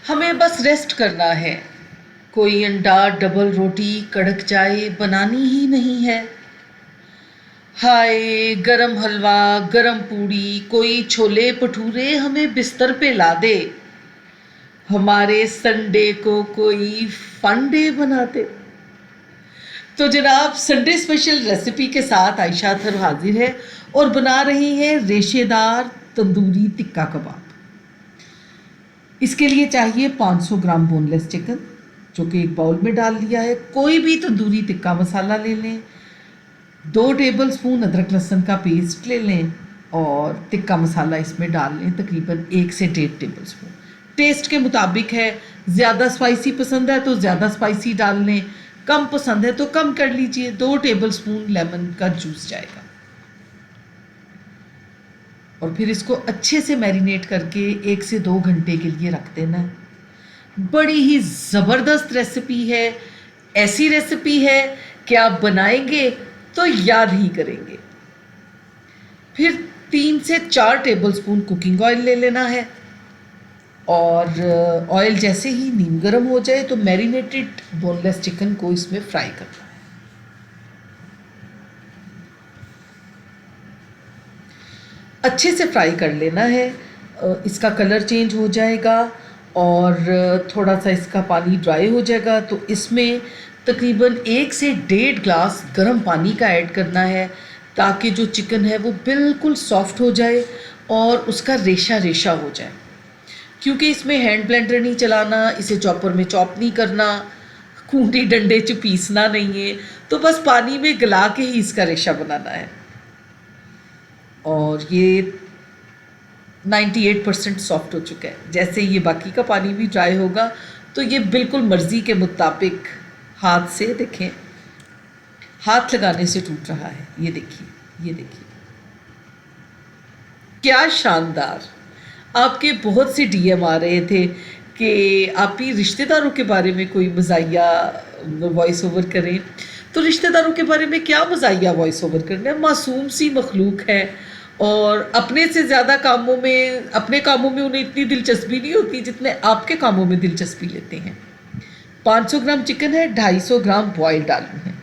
हमें बस रेस्ट करना है। कोई अंडा, डबल रोटी, कड़क चाय बनानी ही नहीं है। हाय गरम हलवा, गरम पूड़ी, कोई छोले भटूरे हमें बिस्तर पे ला दे। हमारे संडे को कोई फन डे बना दे। तो जनाब, संडे स्पेशल रेसिपी के साथ आयशा अतहर हाजिर है और बना रही है रेशेदार तंदूरी टिक्का कबाब। इसके लिए चाहिए 500 ग्राम बोनलेस चिकन, जो कि एक बाउल में डाल लिया है। कोई भी तंदूरी टिक्का मसाला ले लें। 2 टेबलस्पून अदरक लहसुन का पेस्ट ले लें और टिक्का मसाला इसमें डाल लें, तकरीबन 1 से 1.5 टेबलस्पून। टेस्ट के मुताबिक है। ज़्यादा स्पाइसी पसंद है तो ज़्यादा स्पाइसी डाल लें, कम पसंद है तो कम कर लीजिए। 2 टेबलस्पून लेमन का जूस जाएगा। और फिर इसको अच्छे से मैरिनेट करके 1 से 2 घंटे के लिए रख देना है। बड़ी ही ज़बरदस्त रेसिपी है। ऐसी रेसिपी है कि आप बनाएंगे तो याद ही करेंगे। फिर 3 से 4 टेबलस्पून कुकिंग ऑयल ले लेना है और ऑयल जैसे ही नीम गर्म हो जाए तो मैरिनेटेड बोनलेस चिकन को इसमें फ्राई करना है। अच्छे से फ्राई कर लेना है। इसका कलर चेंज हो जाएगा और थोड़ा सा इसका पानी ड्राई हो जाएगा तो इसमें तकरीबन 1 से 1.5 ग्लास गर्म पानी का ऐड करना है, ताकि जो चिकन है वो बिल्कुल सॉफ्ट हो जाए और उसका रेशा रेशा हो जाए। क्योंकि इसमें हैंड ब्लेंडर नहीं चलाना, इसे चॉपर में चॉप नहीं करना, खूंटी डंडे च पीसना नहीं है, तो बस पानी में गला के ही इसका रेशा बनाना है। और ये 98% सॉफ्ट हो चुका है। जैसे ये बाकी का पानी भी ड्राई होगा तो ये बिल्कुल मर्ज़ी के मुताबिक हाथ से, देखें, हाथ लगाने से टूट रहा है। ये देखिए, ये देखिए, क्या शानदार। आपके बहुत से डीएम आ रहे थे कि आप ही रिश्तेदारों के बारे में कोई मज़ाहिया वॉइस ओवर करें। तो रिश्तेदारों के बारे में क्या मज़ाहिया वॉइस ओवर करना है? मासूम सी मखलूक है और अपने से ज़्यादा कामों में, अपने कामों में उन्हें इतनी दिलचस्पी नहीं होती जितने आपके कामों में दिलचस्पी लेते हैं। 500 ग्राम चिकन है, 250 ग्राम बॉयल आलू है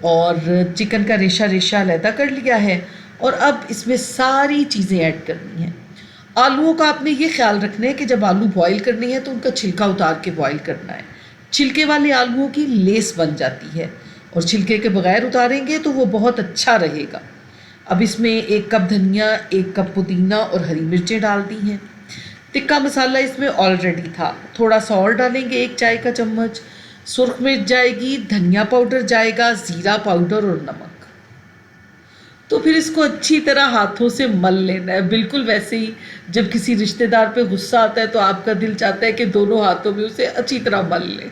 और चिकन का रेशा रेशा अलहदा कर लिया है। और अब इसमें सारी चीज़ें ऐड करनी हैं। आलूओं का आपने ये ख्याल रखना है कि जब आलू बॉयल करनी है तो उनका छिलका उतार के बॉयल करना है। छिलके वाले आलूओं की लेस बन जाती है और छिलके के बगैर उतारेंगे तो वो बहुत अच्छा रहेगा। अब इसमें 1 कप धनिया, 1 कप पुदीना और हरी मिर्चें डाल दी हैं। टिक्का मसाला इसमें ऑलरेडी था। थोड़ा सा और डालेंगे, 1 चाय का चम्मच। सुर्ख मिर्च जाएगी, धनिया पाउडर जाएगा, ज़ीरा पाउडर और नमक। तो फिर इसको अच्छी तरह हाथों से मल लेना है। बिल्कुल वैसे ही जब किसी रिश्तेदार पे गुस्सा आता है तो आपका दिल चाहता है कि दोनों हाथों में उसे अच्छी तरह मल लें।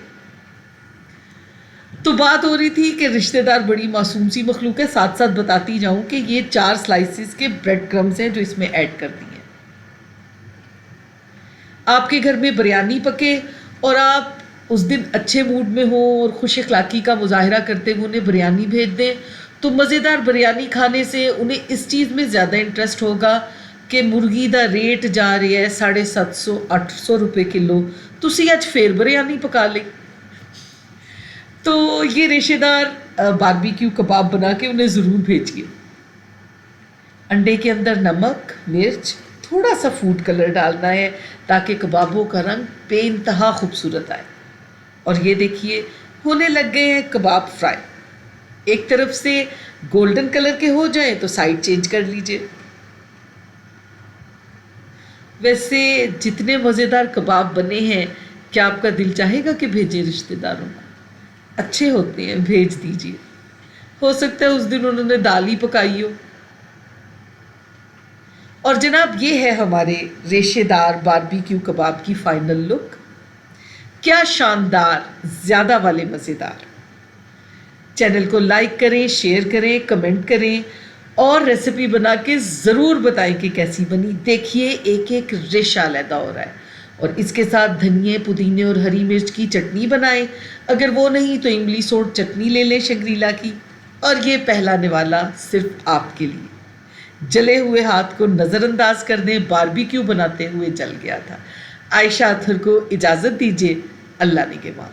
तो बात हो रही थी कि रिश्तेदार बड़ी मासूम सी मखलूक है। साथ साथ बताती जाऊं कि ये 4 स्लाइसिस के ब्रेड क्रम्स हैं जो इसमें ऐड कर दिए। आपके घर में बिरयानी पके और आप उस दिन अच्छे मूड में हो और खुश अखलाकी का मुजाहरा करते हुए उन्हें बिरयानी भेज दें, तो मज़ेदार बिरयानी खाने से उन्हें इस चीज़ में ज़्यादा इंटरेस्ट होगा कि मुर्गी दा रेट जा रहा है 750-800 रुपये किलो, तुसी अज फिर बिरयानी पका ले। तो ये रेशेदार बारबेक्यू कबाब बना के उन्हें ज़रूर भेजिए। अंडे के अंदर नमक, मिर्च, थोड़ा सा फूड कलर डालना है ताकि कबाबों का रंग बेइंतहा खूबसूरत आए। और ये देखिए, होने लग गए हैं कबाब फ्राई। एक तरफ से गोल्डन कलर के हो जाए तो साइड चेंज कर लीजिए। वैसे जितने मज़ेदार कबाब बने हैं, क्या आपका दिल चाहेगा कि भेजें रिश्तेदारों को? अच्छे होते हैं, भेज दीजिए। हो सकता है उस दिन उन्होंने दाल ही पकाई हो। और जनाब, ये है हमारे रेशेदार बारबेक्यू कबाब की फाइनल लुक। क्या शानदार, ज़्यादा वाले मज़ेदार। चैनल को लाइक करें, शेयर करें, कमेंट करें और रेसिपी बना के ज़रूर बताएं कि कैसी बनी। देखिए, एक एक रेशा अलहदा हो रहा है। और इसके साथ धनिए, पुदीने और हरी मिर्च की चटनी बनाएं। अगर वो नहीं तो इमली सोट चटनी ले लें शंग्रीला की। और ये पहला निवाला सिर्फ आपके लिए। जले हुए हाथ को नज़रअंदाज कर दें, बारबेक्यू बनाते हुए जल गया था। आयशा अतहर को इजाज़त दीजिए। अल्लाह निगहबान।